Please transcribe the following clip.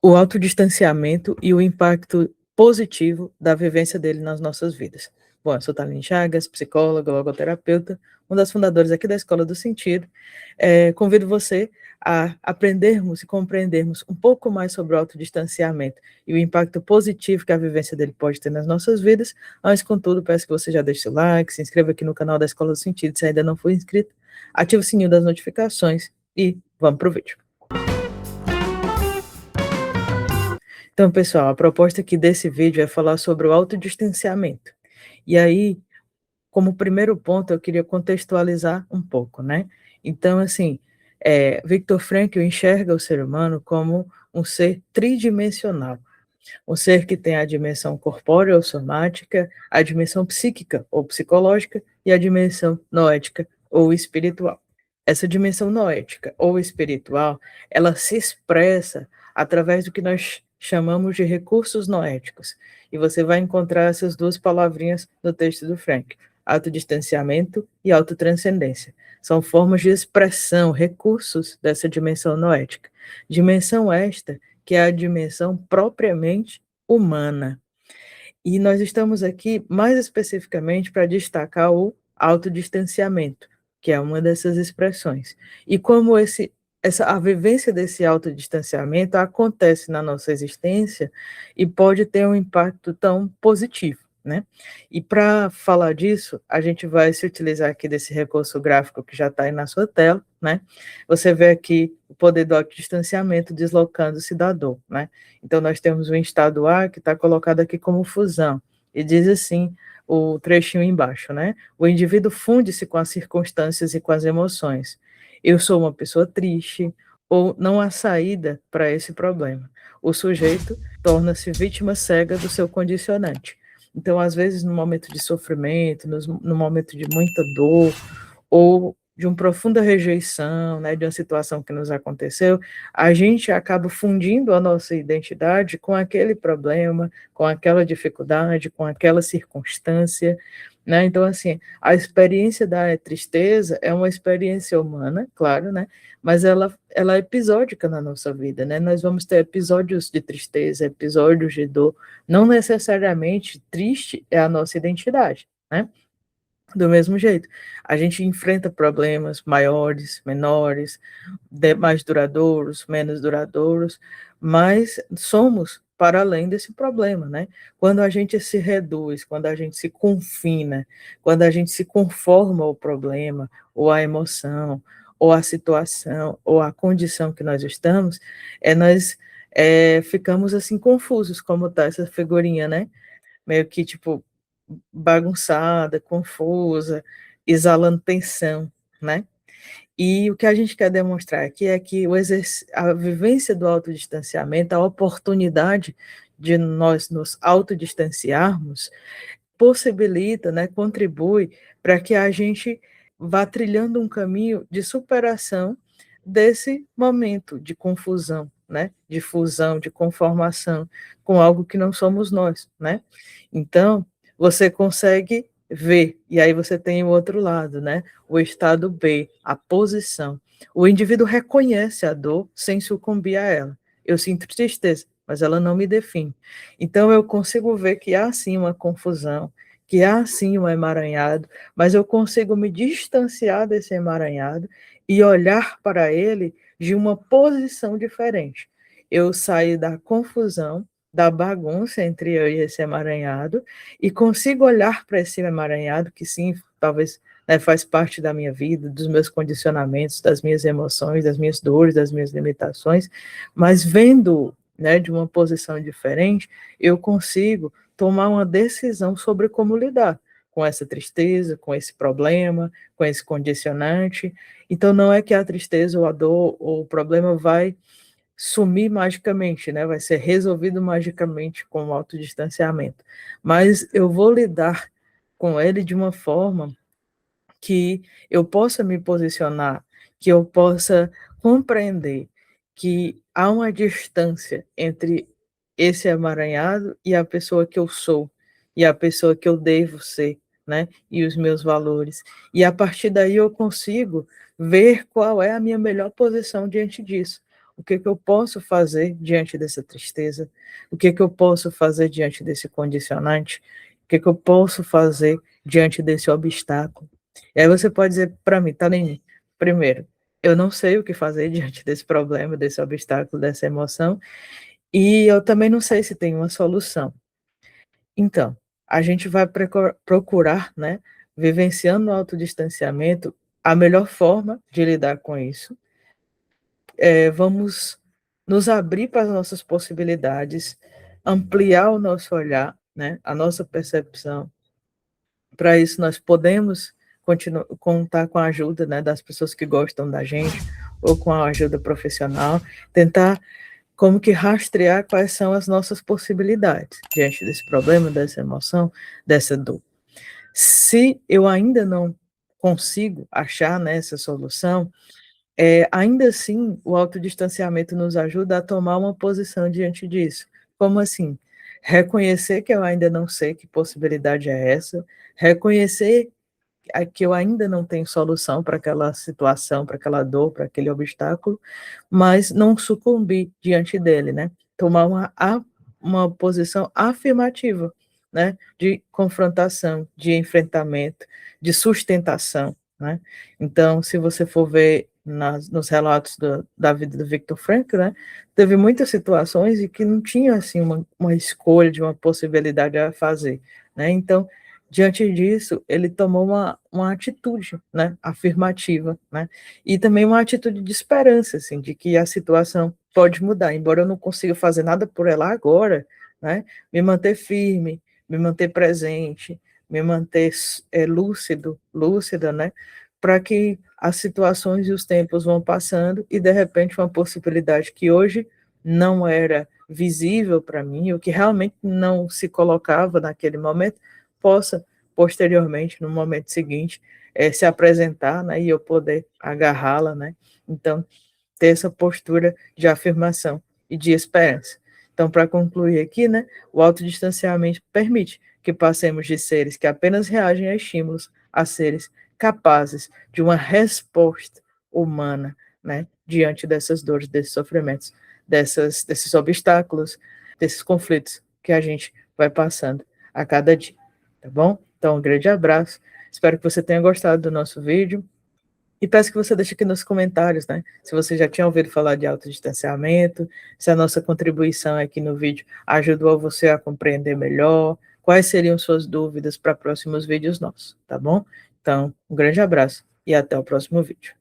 o autodistanciamento e o impacto positivo da vivência dele nas nossas vidas. Bom, eu sou Thaline Chagas, psicóloga, logoterapeuta, uma das fundadoras aqui da Escola do Sentido. Convido você a aprendermos e compreendermos um pouco mais sobre o autodistanciamento e o impacto positivo que a vivência dele pode ter nas nossas vidas. Antes, contudo, peço que você já deixe seu like, se inscreva aqui no canal da Escola do Sentido, se ainda não for inscrito, ative o sininho das notificações e vamos para o vídeo. Então, pessoal, a proposta aqui desse vídeo é falar sobre o autodistanciamento. E aí, como primeiro ponto, eu queria contextualizar um pouco, né? Então, assim, Viktor Frankl enxerga o ser humano como um ser tridimensional, um ser que tem a dimensão corpórea ou somática, a dimensão psíquica ou psicológica e a dimensão noética ou espiritual. Essa dimensão noética ou espiritual, ela se expressa através do que nós chamamos de recursos noéticos. E você vai encontrar essas duas palavrinhas no texto do Frankl: autodistanciamento e autotranscendência. São formas de expressão, recursos dessa dimensão noética. Dimensão esta que é a dimensão propriamente humana. E nós estamos aqui mais especificamente para destacar o autodistanciamento, que é uma dessas expressões. E como a vivência desse autodistanciamento acontece na nossa existência e pode ter um impacto tão positivo, né? E para falar disso, a gente vai se utilizar aqui desse recurso gráfico que já está aí na sua tela, né? Você vê aqui o poder do autodistanciamento deslocando-se da dor, né? Então, nós temos o estado A, que está colocado aqui como fusão, e diz assim, o trechinho embaixo, né? O indivíduo funde-se com as circunstâncias e com as emoções. Eu sou uma pessoa triste, ou não há saída para esse problema. O sujeito torna-se vítima cega do seu condicionante. Então, às vezes, no momento de sofrimento, no momento de muita dor, ou de uma profunda rejeição, né, de uma situação que nos aconteceu, a gente acaba fundindo a nossa identidade com aquele problema, com aquela dificuldade, com aquela circunstância, né? Então, assim, a experiência da tristeza é uma experiência humana, claro, né? Mas ela é episódica na nossa vida, né? Nós vamos ter episódios de tristeza, episódios de dor, não necessariamente triste é a nossa identidade, né? Do mesmo jeito, a gente enfrenta problemas maiores, menores, mais duradouros, menos duradouros, mas somos para além desse problema, né? Quando a gente se reduz, quando a gente se confina, quando a gente se conforma ao problema, ou à emoção, ou à situação, ou à condição que nós estamos, nós ficamos assim confusos, como está essa figurinha, né? Meio que tipo bagunçada, confusa, exalando tensão, né? E o que a gente quer demonstrar aqui é que a vivência do autodistanciamento, a oportunidade de nós nos autodistanciarmos, possibilita, né, contribui para que a gente vá trilhando um caminho de superação desse momento de confusão, né, de fusão, de conformação com algo que não somos nós, né? Então, você consegue ver, e aí você tem o outro lado, né? O estado B, a posição. O indivíduo reconhece a dor sem sucumbir a ela. Eu sinto tristeza, mas ela não me define. Então, eu consigo ver que há sim uma confusão, que há sim um emaranhado, mas eu consigo me distanciar desse emaranhado e olhar para ele de uma posição diferente. Eu saio da confusão, da bagunça entre eu e esse emaranhado, e consigo olhar para esse emaranhado, que sim, talvez, né, faz parte da minha vida, dos meus condicionamentos, das minhas emoções, das minhas dores, das minhas limitações, mas vendo, né, de uma posição diferente, eu consigo tomar uma decisão sobre como lidar com essa tristeza, com esse problema, com esse condicionante. Então, não é que a tristeza ou a dor ou o problema vai sumir magicamente, né? Vai ser resolvido magicamente com o autodistanciamento. Mas eu vou lidar com ele de uma forma que eu possa me posicionar, que eu possa compreender que há uma distância entre esse emaranhado e a pessoa que eu sou, e a pessoa que eu devo ser, né? E os meus valores. E a partir daí eu consigo ver qual é a minha melhor posição diante disso. o que eu posso fazer diante dessa tristeza, o que eu posso fazer diante desse condicionante, o que eu posso fazer diante desse obstáculo. E aí você pode dizer para mim, Taline, primeiro, eu não sei o que fazer diante desse problema, desse obstáculo, dessa emoção, e eu também não sei se tem uma solução. Então, a gente vai procurar, né, vivenciando o autodistanciamento, a melhor forma de lidar com isso. Vamos nos abrir para as nossas possibilidades, ampliar o nosso olhar, né, a nossa percepção. Para isso, nós podemos contar com a ajuda, né, das pessoas que gostam da gente, ou com a ajuda profissional, tentar como que rastrear quais são as nossas possibilidades diante desse problema, dessa emoção, dessa dor. Se eu ainda não consigo achar, né, essa solução, ainda assim, o autodistanciamento nos ajuda a tomar uma posição diante disso. Como assim? Reconhecer que eu ainda não sei que possibilidade é essa, reconhecer que eu ainda não tenho solução para aquela situação, para aquela dor, para aquele obstáculo, mas não sucumbir diante dele, né? Tomar uma posição afirmativa, né? De confrontação, de enfrentamento, de sustentação, né? Então, se você for ver nos relatos da vida do Viktor Frankl, né? Teve muitas situações em que não tinha, assim, uma escolha de uma possibilidade a fazer, né? Então, diante disso, ele tomou uma atitude, né, afirmativa, né, e também uma atitude de esperança, assim, de que a situação pode mudar, embora eu não consiga fazer nada por ela agora, né, me manter firme, me manter presente, me manter lúcida, né, para que as situações e os tempos vão passando e, de repente, uma possibilidade que hoje não era visível para mim, ou que realmente não se colocava naquele momento, possa, posteriormente, no momento seguinte, se apresentar, né, e eu poder agarrá-la, né, então, ter essa postura de afirmação e de esperança. Então, para concluir aqui, né, o autodistanciamento permite que passemos de seres que apenas reagem a estímulos a seres capazes de uma resposta humana, né, diante dessas dores, desses sofrimentos, desses obstáculos, desses conflitos que a gente vai passando a cada dia, tá bom? Então, um grande abraço, espero que você tenha gostado do nosso vídeo, e peço que você deixe aqui nos comentários, né, se você já tinha ouvido falar de autodistanciamento, se a nossa contribuição aqui no vídeo ajudou você a compreender melhor, quais seriam suas dúvidas para próximos vídeos nossos, tá bom? Então, um grande abraço e até o próximo vídeo.